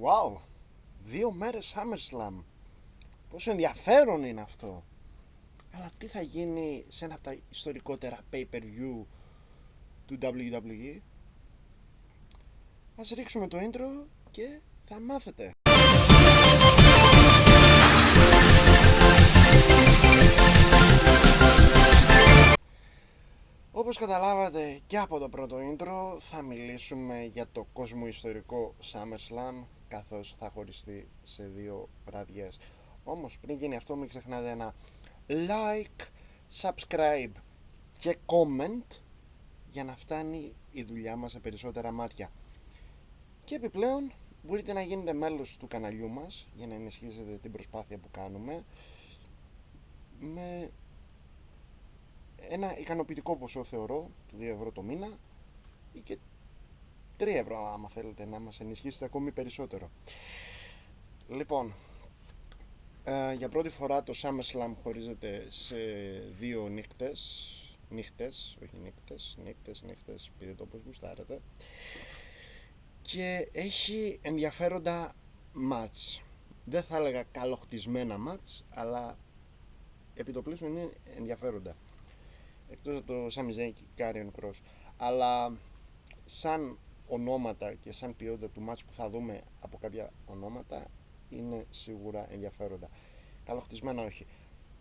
Wow, 2 μέρες SummerSlam. Πόσο ενδιαφέρον είναι αυτό. Αλλά τι θα γίνει σε ένα από τα ιστορικότερα pay-per-view του WWE? Ας ρίξουμε το intro και θα μάθετε. Όπως καταλάβατε και από το πρώτο intro, θα μιλήσουμε για το κοσμοϊστορικό SummerSlam, καθώς θα χωριστεί σε 2 βραδιές. Όμως πριν γίνει αυτό, μην ξεχνάτε ένα like, subscribe και comment για να φτάνει η δουλειά μας σε περισσότερα μάτια. Και επιπλέον μπορείτε να γίνετε μέλος του καναλιού μας για να ενισχύσετε την προσπάθεια που κάνουμε με ένα ικανοποιητικό ποσό, θεωρώ, του 2 ευρώ το μήνα ή και 3 ευρώ άμα θέλετε να μας ενισχύσετε ακόμη περισσότερο. Λοιπόν, για πρώτη φορά το SummerSlam χωρίζεται σε 2 νύχτες, όχι νύχτες, πείτε το όπως γουστάρετε, και έχει ενδιαφέροντα μάτς. Δεν θα έλεγα καλοχτισμένα μάτς, αλλά επί το πλήσιο είναι ενδιαφέροντα, εκτός από το Sami Zayn και Karrion Kross. Αλλά σαν ονόματα και σαν ποιότητα του μάτς που θα δούμε από κάποια ονόματα, είναι σίγουρα ενδιαφέροντα. Καλοχτισμένα όχι.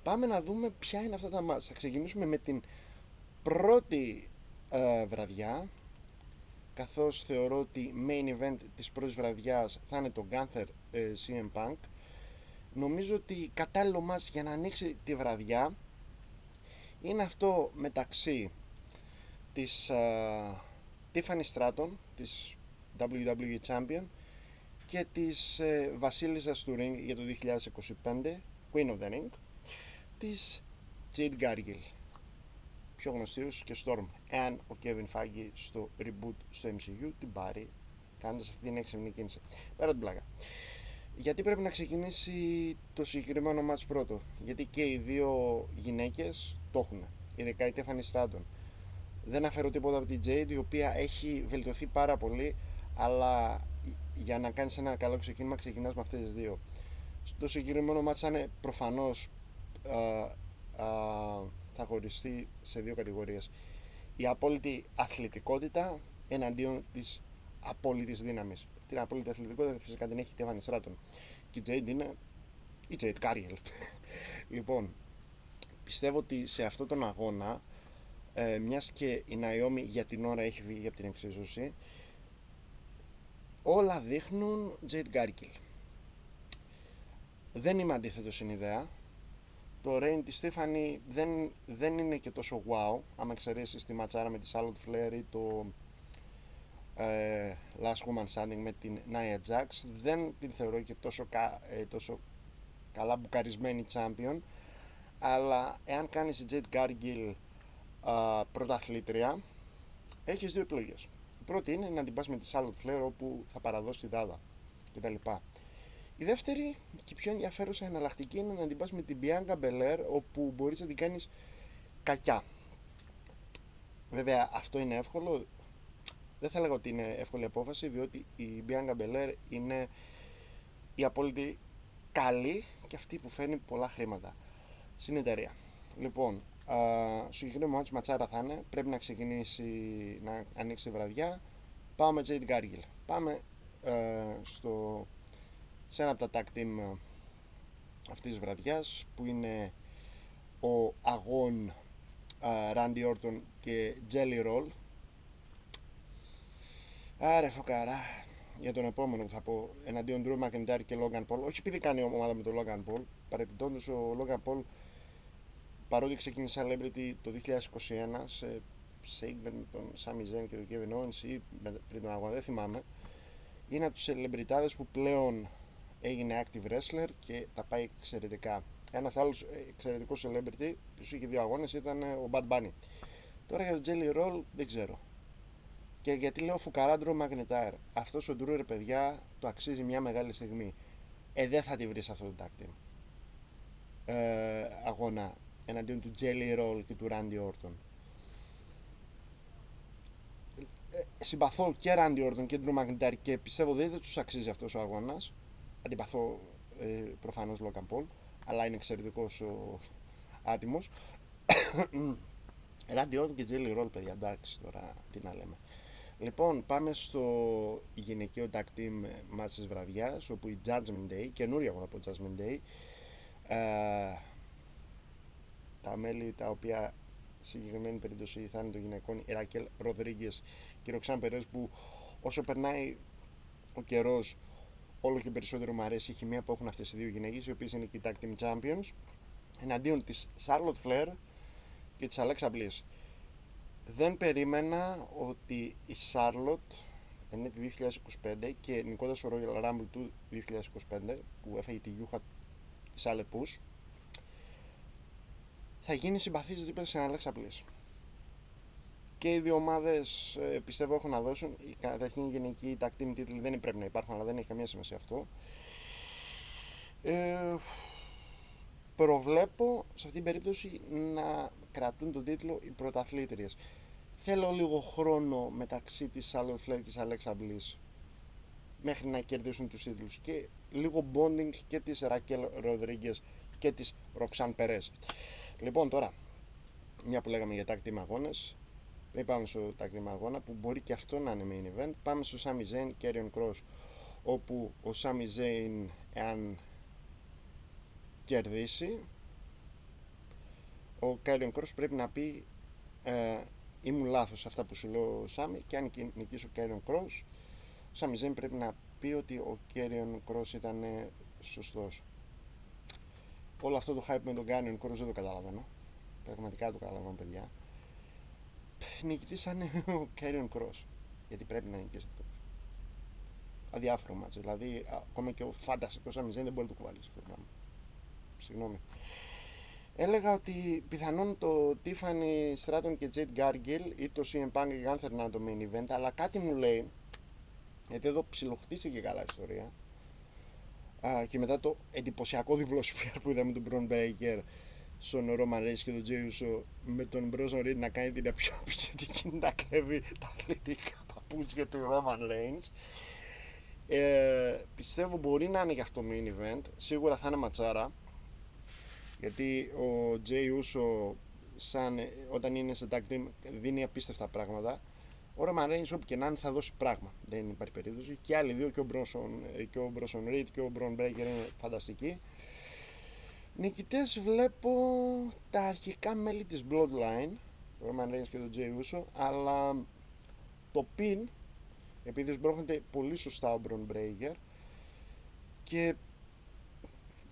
Πάμε να δούμε ποια είναι αυτά τα μάτς. Θα ξεκινήσουμε με την πρώτη βραδιά, καθώς θεωρώ ότι main event της πρώτης βραδιάς θα είναι το Gunther CM Punk. Νομίζω ότι κατάλληλο μάτς για να ανοίξει τη βραδιά είναι αυτό μεταξύ της Tiffany Stratton, της WWE Champion, και της βασίλισσας του Ring για το 2025, Queen of the Ring, της Jade Cargill, πιο γνωστή ως και Storm, εάν ο Kevin Feige στο reboot στο MCU την πάρει κάνοντας αυτή την έξυπνη κίνηση. Πέρα την πλάκα, γιατί πρέπει να ξεκινήσει το συγκεκριμένο match πρώτο? Γιατί και οι δύο γυναίκες το έχουν, ειδικά η Tiffany Stratton. Δεν αφαιρώ τίποτα από την Jade, η οποία έχει βελτιωθεί πάρα πολύ, αλλά για να κάνεις ένα καλό ξεκίνημα ξεκινάς με αυτές τις δύο. Το συγκεκριμένο μάτς είναι προφανώς θα χωριστεί σε 2 κατηγορίες. Η απόλυτη αθλητικότητα εναντίον της απόλυτης δύναμης. Την απόλυτη αθλητικότητα φυσικά την έχει η Tiffany Stratton και η Jade είναι η Jade Cargill. Λοιπόν, πιστεύω ότι σε αυτόν τον αγώνα, μιας και η Naomi για την ώρα έχει βγει από την εξίσωση, όλα δείχνουν Jade Cargill. Δεν είμαι αντίθετος στην ιδέα. Το reign της Stephanie δεν είναι και τόσο wow, άμα εξαιρέσεις τη ματσάρα με τη Charlotte Flair ή το Last Woman Standing με την Nia Jax. Δεν την θεωρώ και τόσο καλά μπουκαρισμένη champion, αλλά εάν κάνεις η Jade Cargill πρωταθλήτρια, έχεις 2 επιλογές. Η πρώτη είναι να την πας με τη Charlotte Flair, όπου θα παραδώσει τη δάδα κτλ. Η δεύτερη και πιο ενδιαφέρουσα εναλλακτική είναι να την πας με την Bianca Belair, όπου μπορείς να την κάνεις κακιά. Βέβαια αυτό είναι εύκολο. Δεν θα λέγω ότι είναι εύκολη απόφαση, διότι η Bianca Belair είναι η απόλυτη καλή και αυτή που φέρνει πολλά χρήματα στην εταιρεία. Λοιπόν, στο συγκεκριμένο ματσάρα θα είναι, πρέπει να ξεκινήσει, να ανοίξει τη βραδιά. Πάμε Jade Cargill. Πάμε σε ένα από τα tag team αυτής της βραδιάς, που είναι ο αγών Randy Orton και Jelly Roll. Άρα φωκαρά για τον επόμενο που θα πω, εναντίον Drew McIntyre και Logan Paul. Όχι επειδή κάνει ομάδα με τον Logan Paul, παρεπιπτόντως ο Logan Paul, παρότι ξεκίνησε celebrity το 2021 σε segment με τον Sami Zayn και τον Kevin Owens ή πριν τον αγώνα, δεν θυμάμαι, είναι από τους celebrityάδες που πλέον έγινε active wrestler και τα πάει εξαιρετικά. Ένας άλλος εξαιρετικός celebrity που είχε 2 αγώνες ήταν ο Bad Bunny. Τώρα για το Jelly Roll δεν ξέρω. Και γιατί λέω φουκαρά Drew McIntyre? Αυτός ο Drew, ρε παιδιά, το αξίζει μια μεγάλη στιγμή. Δεν θα τη βρεις αυτό το tag team αγώνα εναντίον του Jelly Roll και του Randy Orton. Συμπαθώ και Randy Orton και Drew McIntyre και πιστεύω δεν τους αξίζει αυτός ο αγώνας. Αντιπαθώ προφανώς Logan Paul, αλλά είναι εξαιρετικός ο άτιμος. Randy Orton και Jelly Roll, παιδιά, εντάξει τώρα τι να λέμε. Λοιπόν, πάμε στο γυναικείο tag team match της βραδιάς, όπου η Judgment Day, καινούρια εγώ από Judgment Day, τα μέλη τα οποία σε συγκεκριμένη περίπτωση θα είναι των γυναικών, η Ρακέλ Ροδρίγκες και η Ροξάν Περές, που όσο περνάει ο καιρός όλο και περισσότερο μου αρέσει η χημεία που έχουν αυτές οι δύο γυναίκες, οι οποίες είναι και οι tag team champions, εναντίον της Charlotte Flair και της Alexa Bliss. Δεν περίμενα ότι η Charlotte είναι του 2025 και νικώντας ο Royal Rumble του 2025 που έφαγε τη γιούχα της Αλεπούς, θα γίνει συμπαθής δίπλα σε Alexa Bliss. Και οι δύο ομάδες πιστεύω έχουν να δώσουν. Καταρχήν οι γενικοί tag team τίτλοι δεν πρέπει να υπάρχουν, αλλά δεν έχει καμία σημασία αυτό. Προβλέπω σε αυτήν την περίπτωση να κρατούν τον τίτλο οι πρωταθλήτριες. Θέλω λίγο χρόνο μεταξύ της Charlotte Flair και της Alexa Bliss μέχρι να κερδίσουν τους τίτλους και λίγο bonding και της Raquel Rodriguez και της Roxanne Perez. Λοιπόν, τώρα, μια που λέγαμε για tag team αγώνες, πριν πάμε στο tag team αγώνα που μπορεί και αυτό να είναι main event, πάμε στο Sami Zayn και Karrion Kross, όπου ο Sami Zayn, εάν κερδίσει, ο Karrion Kross πρέπει να πει ήμουν λάθος αυτά που σου λέω Σάμι, και αν νικήσει ο Karrion Kross, ο Sami Zayn πρέπει να πει ότι ο Karrion Kross ήταν σωστός. Όλο αυτό το hype με τον Karrion Kross δεν το καταλαβαίνω, πραγματικά το καταλαβαίνω, παιδιά. Νικητής θα είναι ο Karrion Kross, γιατί πρέπει να νικήσει αυτό. Αδιάφορο μάτς, δηλαδή ακόμα και ο φανταστικός Sami Zayn δεν μπορεί να το κουβαλήσει αυτό το πράγμα. Συγγνώμη. Έλεγα ότι πιθανόν το Tiffany Stratton και Jade Gargill ή το CM Punk και Gunther να είναι το main event, αλλά κάτι μου λέει, γιατί εδώ ψιλοχτίστηκε καλά η ιστορία, και μετά το εντυπωσιακό διπλό σπιάρ που είδαμε τον Bron Breakker στον Roman Reigns και τον Jey Uso, με τον Bronson Reed να κάνει την πιο επιθετική, να κρεύει τα αθλητικά παπούτσια του Roman Reigns, πιστεύω μπορεί να είναι για αυτό main event. Σίγουρα θα είναι ματσάρα, γιατί ο Jey Uso όταν είναι σε tag team δίνει απίστευτα πράγματα. Ο Roman Reigns όπου και να είναι θα δώσει πράγμα, δεν υπάρχει περίπτωση. Και άλλοι δύο, και ο Bronson Reed και ο Bron Breakker είναι φανταστικοί. Νικητές βλέπω τα αρχικά μέλη της Bloodline, το Roman Reigns και το Jey Uso, αλλά το pin, επειδή σμπρώχνεται πολύ σωστά ο Bron Breakker, και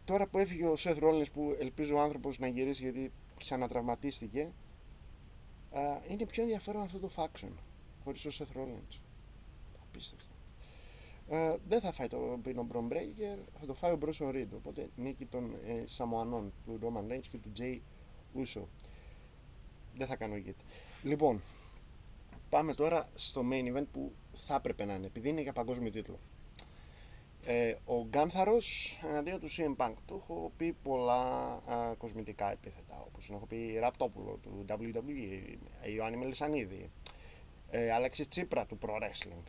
τώρα που έφυγε ο Seth Rollins, που ελπίζω ο άνθρωπος να γυρίσει γιατί ξανατραυματίστηκε, είναι πιο ενδιαφέρον αυτό το faction χωρίς ο Seth Rollins. Απίστευτο. Δεν θα φάει το πίνο Bron Breakker, θα το φάει ο Bronson Reed. Οπότε νίκη των Σαμοανών, του Roman Reigns και του Jey Uso. Δεν θα κάνω γιατί. Λοιπόν, πάμε τώρα στο main event που θα έπρεπε να είναι, επειδή είναι για παγκόσμιο τίτλο. Ο Γκάνθαρος εναντίον του CM Punk. Του έχω πει πολλά κοσμητικά επίθετα, όπως έχω πει Ραπτόπουλο του WWE, Ιωάννη Μελισσανίδη, Αλέξη Τσίπρα του Pro Wrestling.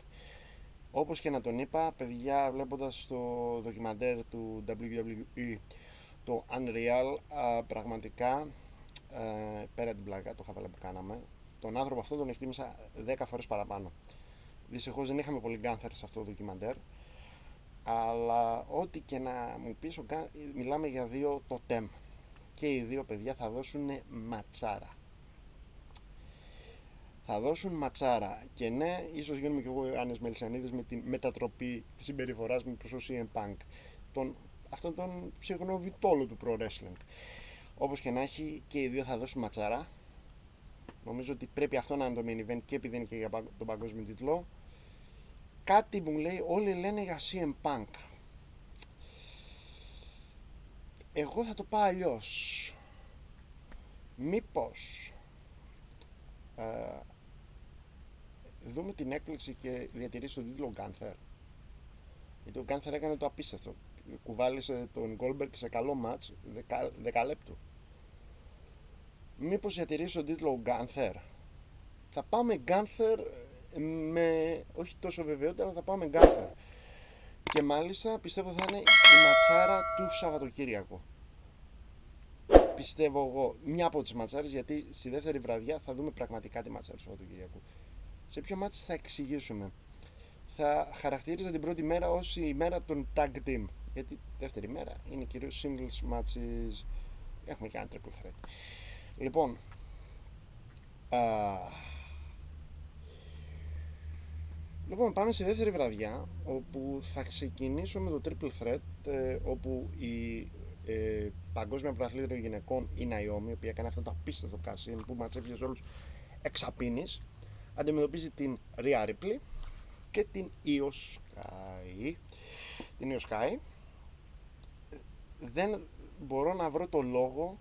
Όπως και να τον είπα, παιδιά, βλέποντας το ντοκιμαντέρ του WWE, το Unreal, πραγματικά, πέρα την πλάκα, το χαβαλέ που κάναμε, τον άνθρωπο αυτό τον εκτίμησα 10 φορές παραπάνω. Δυστυχώς δεν είχαμε πολύ Gunther σε αυτό το ντοκιμαντέρ, αλλά ό,τι και να μου πεις, μιλάμε για δύο τοτέμ. Και οι δύο παιδιά θα δώσουν ματσάρα. Θα δώσουν ματσάρα. Και ναι, ίσως γίνομαι και εγώ Ιωάννης Μελισσανίδης με τη μετατροπή της συμπεριφοράς μου προς το CM Punk, αυτόν τον ψυγνοβιτόλο του Pro Wrestling. Όπως και να έχει, και οι δύο θα δώσουν ματσάρα. Νομίζω ότι πρέπει αυτό να είναι το main event, και επειδή είναι και για τον παγκόσμιο τίτλο. Κάτι μου λέει, όλοι λένε για CM Punk. Εγώ θα το πάω αλλιώς. Μήπως δούμε την έκπληξη και διατηρήσει τον τίτλο Gunther. Γιατί ο Gunther έκανε το απίστευτο. Κουβάλισε τον Goldberg σε καλό μάτς 10 λεπτού. Μήπως διατηρήσει τον τίτλο Gunther. Θα πάμε Gunther με όχι τόσο βεβαιότητα, αλλά θα πάω με Gunther. Και μάλιστα πιστεύω θα είναι η ματσάρα του Σαββατοκύριακου. Πιστεύω εγώ μια από τις ματσάρες, γιατί στη δεύτερη βραδιά θα δούμε πραγματικά τη ματσάρα του Σαββατοκύριακου. Σε ποιο μάτς θα εξηγήσουμε? Θα χαρακτήριζα την πρώτη μέρα ως η μέρα των tag team, γιατί δεύτερη μέρα είναι κυρίως singles matches. Έχουμε και ένα triple threat. Λοιπόν, πάμε στη δεύτερη βραδιά, όπου θα ξεκινήσω με το triple threat, όπου η παγκόσμια πρωταθλήτρια γυναικών, η Naomi, η οποία έκανε αυτό το απίστευτο casting που ματσέφιζε όλους εξαπίνης, αντιμετωπίζει την Rhea Ripley και την Io Sky. Την Io Sky. Δεν μπορώ να βρω το λόγο,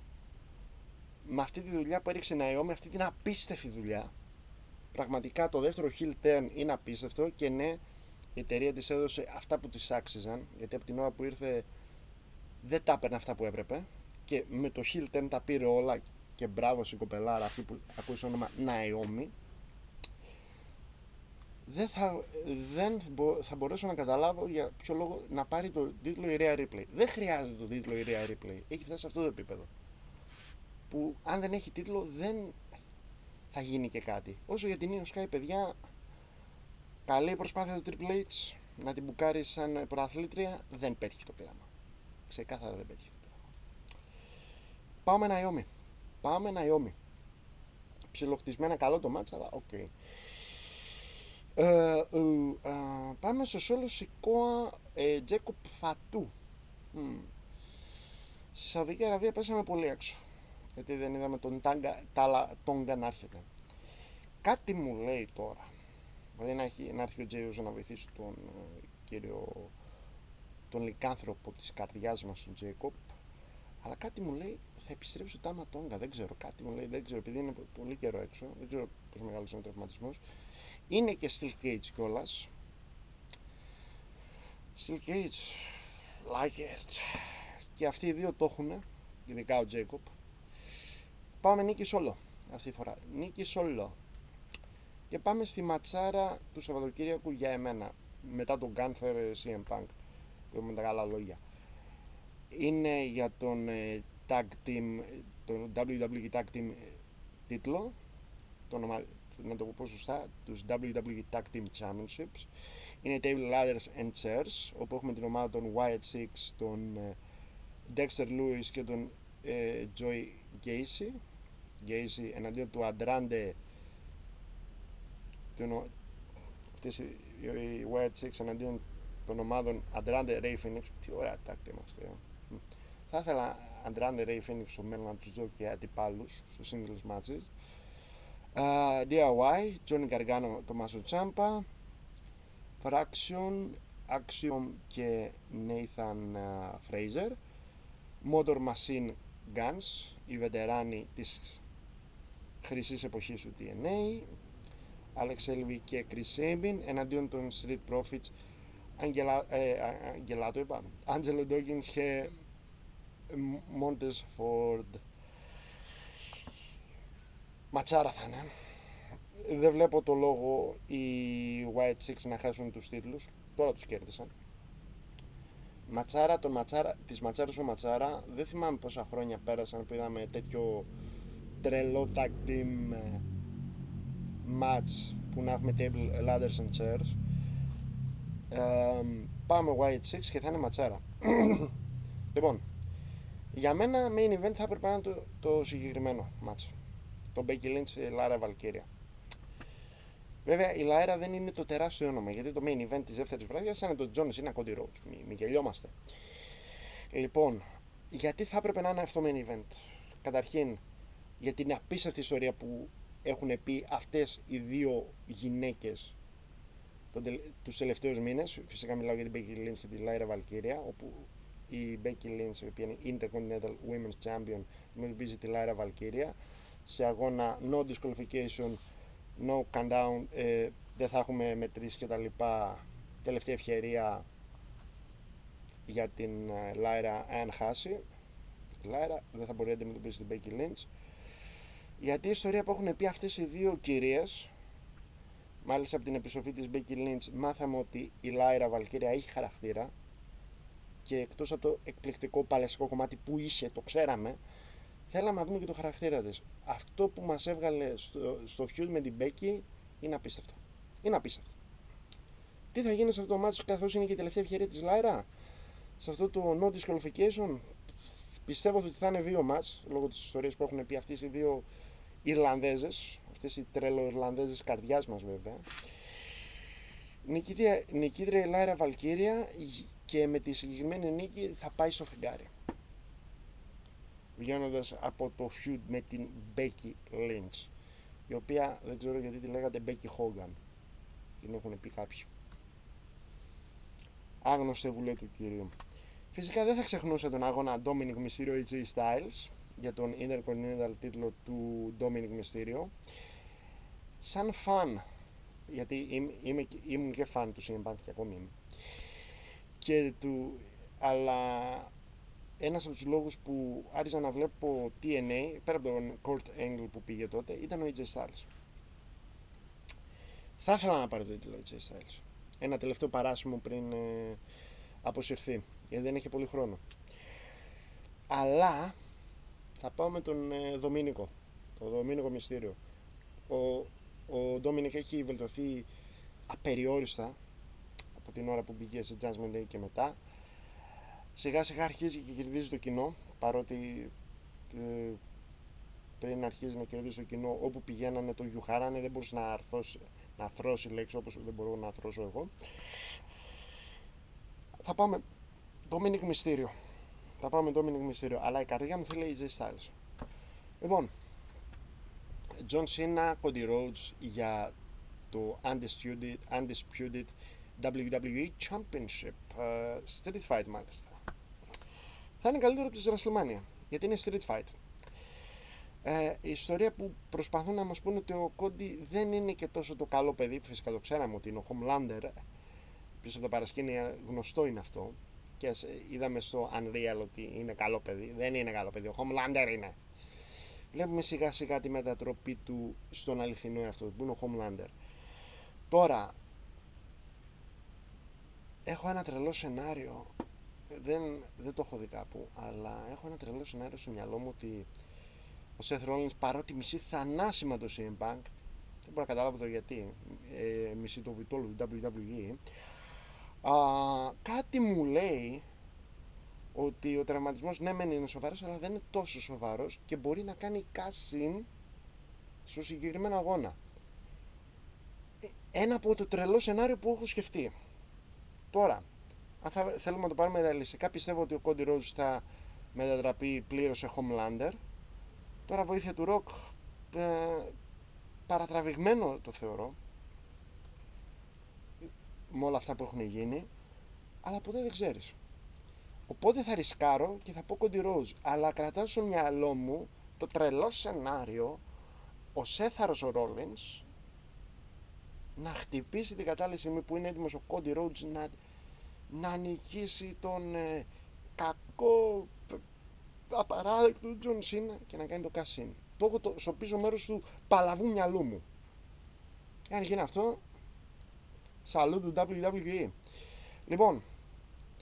με αυτή τη δουλειά που έριξε η Naomi, αυτή την απίστευτη δουλειά. Πραγματικά το δεύτερο heel turn είναι απίστευτο και ναι, η εταιρεία της έδωσε αυτά που της άξιζαν, γιατί από την ώρα που ήρθε δεν τα έπαιρνε αυτά που έπρεπε και με το heel turn τα πήρε όλα και μπράβο στην κοπελάρα αυτή που ακούει όνομα Naomi. Δεν θα μπορέσω να καταλάβω για ποιο λόγο να πάρει το τίτλο η Rhea Ripley. Δεν χρειάζεται το τίτλο η Rhea Ripley. Έχει φτάσει σε αυτό το επίπεδο που αν δεν έχει τίτλο δεν θα γίνει και κάτι. Όσο για την Io Sky, παιδιά, καλή προσπάθεια του Triple H να την μπουκάρει σαν πρωταθλήτρια, δεν πέτυχε το πείραμα. Ξεκάθαρα δεν πέτυχε το πείραμα. Πάμε Naomi. Ψιλοχτισμένα καλό το μάτς, αλλά οκ. Πάμε στο Solo Sikoa Jacob Fatu. Στη Σαουδική Αραβία πέσαμε πολύ έξω, γιατί δεν είδαμε τον Τόγκα να έρχεται. Κάτι μου λέει τώρα, δηλαδή να έρθει ο Τζέιους να βοηθήσει τον κύριο, τον λικάνθρωπο της καρδιάς μας, τον Τζέικοπ, αλλά κάτι μου λέει θα επιστρέψει ο Τάμα Τόγκα, δεν ξέρω, κάτι μου λέει, δεν ξέρω, επειδή είναι πολύ καιρό έξω, δεν ξέρω πώς μεγάλος είναι ο τραυματισμός. Είναι και Steel Cage κιόλας. Steel Cage, Lagert, και αυτοί οι δύο το έχουν, ειδικά ο Τζέικοπ. Πάμε νίκη solo αυτή τη φορά, νίκη solo. Και πάμε στη ματσάρα του Σαββατοκύριακου για εμένα, μετά τον Gunther CM Punk, που έχουμε τα καλά λόγια. Είναι για τον tag team, τον WWE Tag Team τίτλο, να το πω σωστά, τους WWE Tag Team Championships. Είναι Table Ladders and Chairs, όπου έχουμε την ομάδα των Wyatt Six, τον Dexter Lewis και τον Joey Gacy εναντίον του Andrade, οι Wyatt Six εναντίον των ομάδων Andrade, Ray Phoenix. Τι ωραία tag είμαστε. Θα ήθελα Andrade, Ray Phoenix στο μέλλον να τους δω και αντιπάλους στους singles matches. DIY, Johnny Gargano, Tommaso Ciampa, Fraction, Axiom και Nathan Fraser, Motor Machine Guns, οι βετεράνοι της χρυσής εποχής του TNA, Alex Elvy και Chris Sabin εναντίον των Street Profits, Angelo Dawkins και Montez Ford. Ματσάρα θα είναι. Δεν βλέπω το λόγο οι White Six να χάσουν τους τίτλους. Τώρα τους κέρδισαν. Της ματσάρας ο ματσάρα. Δεν θυμάμαι πόσα χρόνια πέρασαν που είδαμε τέτοιο τρελό tag team match που να έχουμε table ladders and chairs. Πάμε White Six και θα είναι ματσάρα. Λοιπόν, για μένα main event θα έπρεπε να είναι το συγκεκριμένο match, το Becky Lynch Lara Valkyria. Βέβαια η Λαέρα δεν είναι το τεράστιο όνομα, γιατί το main event της δεύτερης βραδιάς είναι το John Cena Cody Rhodes, μην γελιόμαστε. Λοιπόν, γιατί θα έπρεπε να είναι αυτό main event? Καταρχήν, για την απίστευτη ιστορία που έχουν πει αυτές οι δύο γυναίκες τους τελευταίους μήνες. Φυσικά μιλάω για την Becky Lynch και τη Lyra Valkyria, όπου η Becky Lynch, η οποία είναι Intercontinental Women's Champion, αντιμετωπίζει τη Lyra Valkyria σε αγώνα no disqualification, no countdown, δεν θα έχουμε μετρήσει και τα λοιπά. Τελευταία ευκαιρία για την Lyra αν χάσει. Η Lyra δεν θα μπορεί να αντιμετωπίσει την Becky Lynch, γιατί η ιστορία που έχουν πει αυτές οι δύο κυρίες Μάλιστα από την επιστροφή της Becky Lynch μάθαμε ότι η Lyra Valkyria έχει χαρακτήρα και εκτός από το εκπληκτικό παλαιστικό κομμάτι που είχε, το ξέραμε, θέλαμε να δούμε και το χαρακτήρα της. Αυτό που μας έβγαλε στο feud με την Becky είναι απίστευτο. Είναι απίστευτο. Τι θα γίνει σε αυτό το μάτσο καθώς είναι και η τελευταία ευκαιρία της Lyra? Σε αυτό το no disqualification πιστεύω ότι θα είναι δύο μάτς λόγω της ιστορίας που έχουν πει αυτές οι δύο Ιρλανδέζες, αυτές οι τρελοϊρλανδέζες καρδιάς μας βέβαια. Νικήτρια η Lyra Valkyria και με τη συγκεκριμένη νίκη θα πάει στο φεγγάρι, βγαίνοντας από το feud με την Becky Lynch, η οποία δεν ξέρω γιατί τη λέγατε Becky Hogan, την έχουν πει κάποιοι. Άγνωστη βουλή του κυρίου. Φυσικά δεν θα ξεχνούσα τον αγώνα Dominic Mysterio AJ Styles για τον Intercontinental τίτλο του Dominic Mysterio. Σαν φαν, γιατί ήμουν και φαν του CM Punk και ακόμη είμαι, αλλά ένας από τους λόγους που άρχισα να βλέπω TNA, πέρα από τον Kurt Angle που πήγε τότε, ήταν ο AJ Styles. Θα ήθελα να πάρει το τίτλο AJ Styles. Ένα τελευταίο παράσημο πριν αποσυρθεί, γιατί δεν έχει πολύ χρόνο. Αλλά θα πάω με τον Δομήνικο, το Δομήνικο Μυστήριο. Ο Ντόμινικ έχει βελτιωθεί απεριόριστα από την ώρα που πήγε σε Judgment Day και μετά. Σιγά σιγά αρχίζει και κερδίζει το κοινό, παρότι πριν αρχίζει να κερδίζει το κοινό, όπου πηγαίνανε το γιουχάρανε, δεν μπορούσε να αρθρώσει λέξη όπως δεν μπορώ να αρθρώσω εγώ. Θα πάμε Dominic Mysterio. Αλλά η καρδιά μου θέλει AJ Styles. Λοιπόν, John Cena, Cody Rhodes για το Undisputed WWE Championship Street Fight μάλιστα. Θα είναι καλύτερο από τη WrestleMania, γιατί είναι Street Fight. Η ιστορία που προσπαθούν να μας πούνε ότι ο Cody δεν είναι και τόσο το καλό παιδί, φυσικά το ξέραμε ότι είναι ο Homelander, πίσω από τα παρασκήνια γνωστό είναι αυτό, και είδαμε στο Unreal ότι είναι καλό παιδί. Δεν είναι καλό παιδί, ο Homelander είναι. Βλέπουμε σιγά σιγά τη μετατροπή του στον αληθινό εαυτό που είναι ο Homelander. Τώρα έχω ένα τρελό σενάριο, δεν το έχω δει κάπου, αλλά έχω ένα τρελό σενάριο στο μυαλό μου ότι ο Seth Rollins, παρότι μισεί θανάσιμα το CM Punk, δεν μπορώ να καταλάβω το γιατί, μισεί το βιτόλου του WWE, κάτι μου λέει ότι ο τραυματισμός ναι μεν είναι σοβαρός, αλλά δεν είναι τόσο σοβαρός και μπορεί να κάνει cash-in στο συγκεκριμένο αγώνα. Ένα από το τρελό σενάριο που έχω σκεφτεί. Τώρα, αν θέλουμε να το πάρουμε ρεαλιστικά, πιστεύω ότι ο Cody Rhodes θα μετατραπεί πλήρως σε Homelander. Τώρα, βοήθεια του Rock, παρατραβηγμένο το θεωρώ, με όλα αυτά που έχουν γίνει, αλλά ποτέ δεν ξέρεις. Οπότε θα ρισκάρω και θα πω Cody Rhodes, αλλά κρατάω στο μυαλό μου το τρελό σενάριο ο Σέθαρος ο Rollins να χτυπήσει την κατάλληλη στιγμή που είναι έτοιμος ο Cody Rhodes να νικήσει τον κακό απαράδεκτο John Cena και να κάνει το cash-in. Το έχω στο πίσω μέρος του παλαβού μυαλού μου. Αν γίνει αυτό, σαλού του WWE. Λοιπόν,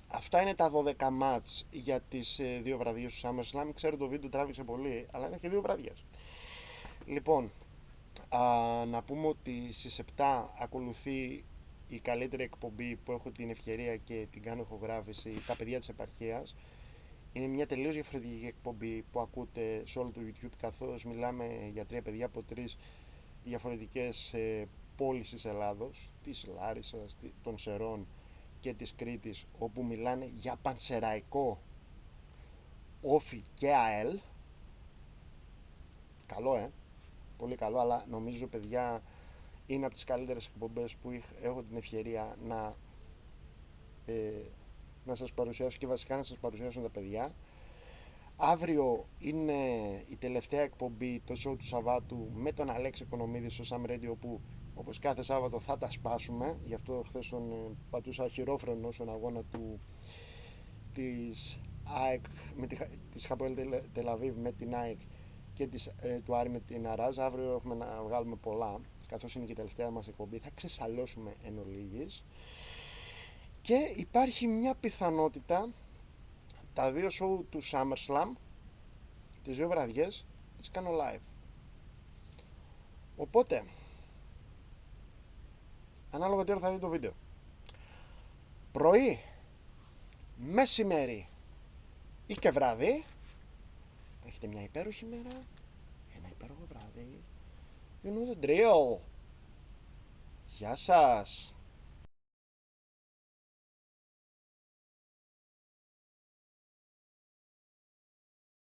αυτά είναι τα 12 μάτς για τις δύο βραδιές του SummerSlam. Ξέρω το βίντεο τράβηξε πολύ, αλλά είναι και δύο βραδιές. Λοιπόν, να πούμε ότι στις 7 ακολουθεί η καλύτερη εκπομπή που έχω την ευκαιρία και την κάνω ηχογράφηση, τα παιδιά της επαρχίας. Είναι μια τελείως διαφορετική εκπομπή που ακούτε σε όλο το YouTube, καθώς μιλάμε για τρία παιδιά από τρεις διαφορετικές πόλεις της Ελλάδος, της Λάρισσας, των Σερών και της Κρήτης, όπου μιλάνε για Πανσεραϊκό, Όφι και ΑΕΛ. Καλό, πολύ καλό, αλλά νομίζω παιδιά είναι από τις καλύτερες εκπομπές που έχω την ευκαιρία να σας παρουσιάσω και βασικά να σας παρουσιάσουν τα παιδιά. Αύριο είναι η τελευταία εκπομπή, το show του Σαββάτου, με τον Αλέξη Οικονομίδη στο Sam Radio, που όπως κάθε Σάββατο θα τα σπάσουμε. Γι' αυτό χθες τον πατούσα χειρόφρενο στον αγώνα της ΑΕΚ, της Χαποέλ Τελαβίβ με την ΑΕΚ και του Άρη με την Αράζ. Αύριο έχουμε να βγάλουμε πολλά. καθώς είναι και η τελευταία μας εκπομπή, θα ξεσαλώσουμε εν ολίγης. Και υπάρχει μια πιθανότητα τα δύο show του SummerSlam, τις δύο βραδιές, τις κάνω live. Οπότε, ανάλογα τι ώρα θα δει το βίντεο, πρωί, μεσημέρι ή και βράδυ, έχετε μια υπέροχη μέρα, ένα υπέροχο βράδυ. You know the drill. Γεια σας.